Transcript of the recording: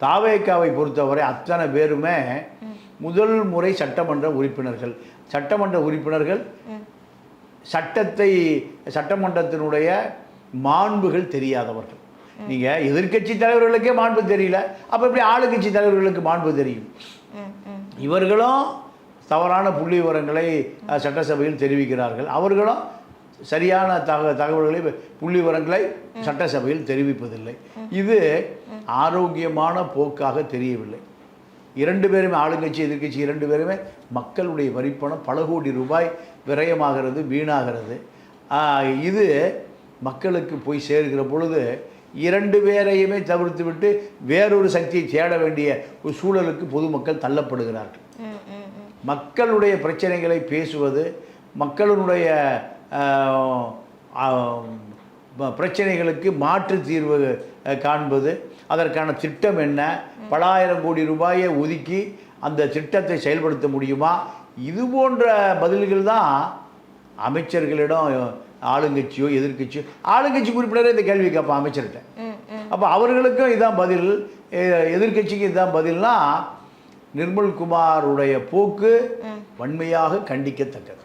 தாவேக்காவை பொறுத்தவரை அத்தனை பேருமே முதல் முறை சட்டமன்ற உறுப்பினர்கள். சட்டமன்ற உறுப்பினர்கள் சட்டமன்றத்தினுடைய மாண்புகள் தெரியாதவர்கள். நீங்கள் எதிர்க்கட்சி தலைவர்களுக்கே மாண்பு தெரியல, அப்போ எப்படி ஆளுங்கட்சி தலைவர்களுக்கு மாண்பு தெரியும்? இவர்களும் தவறான புள்ளி விவரங்களை சட்டசபையில் தெரிவிக்கிறார்கள். அவர்களும் சரியான தகவல்களை புள்ளி விவரங்களை சட்டசபையில் தெரிவிப்பதில்லை. இது ஆரோக்கியமான போக்காக தெரியவில்லை. இரண்டு பேருமே, ஆளுங்கட்சி எதிர்க்கட்சி இரண்டு பேருமே மக்களுடைய வரிப்பணம் பல கோடி ரூபாய் விரயமாகிறது, வீணாகிறது. இது மக்களுக்கு போய் சேர்கிற பொழுது இரண்டு பேரையுமே தவிர்த்து விட்டு வேறொரு சக்தியை தேட வேண்டிய ஒரு சூழலுக்கு பொதுமக்கள் தள்ளப்படுகிறார்கள். மக்களுடைய பிரச்சனைகளை பேசுவது, மக்களுடைய பிரச்சனைகளுக்கு மாற்று தீர்வு காண்பது, அதற்கான திட்டம் என்ன, பல ஆயிரம் கோடி ரூபாயை ஒதுக்கி அந்த திட்டத்தை செயல்படுத்த முடியுமா, இது போன்ற பதில்கள் தான் அமைச்சர்களிடம் ஆளுங்கட்சியோ எதிர்கட்சியோ, ஆளுங்கட்சி உறுப்பினரே இந்த கேள்வி கேட்பான் அமைச்சர்கிட்ட. அப்போ அவர்களுக்கும் இதுதான் பதில், எதிர்கட்சிக்கு இதுதான் பதில்னா நிர்மல்குமாருடைய போக்கு வன்மையாக கண்டிக்கத்தக்கது.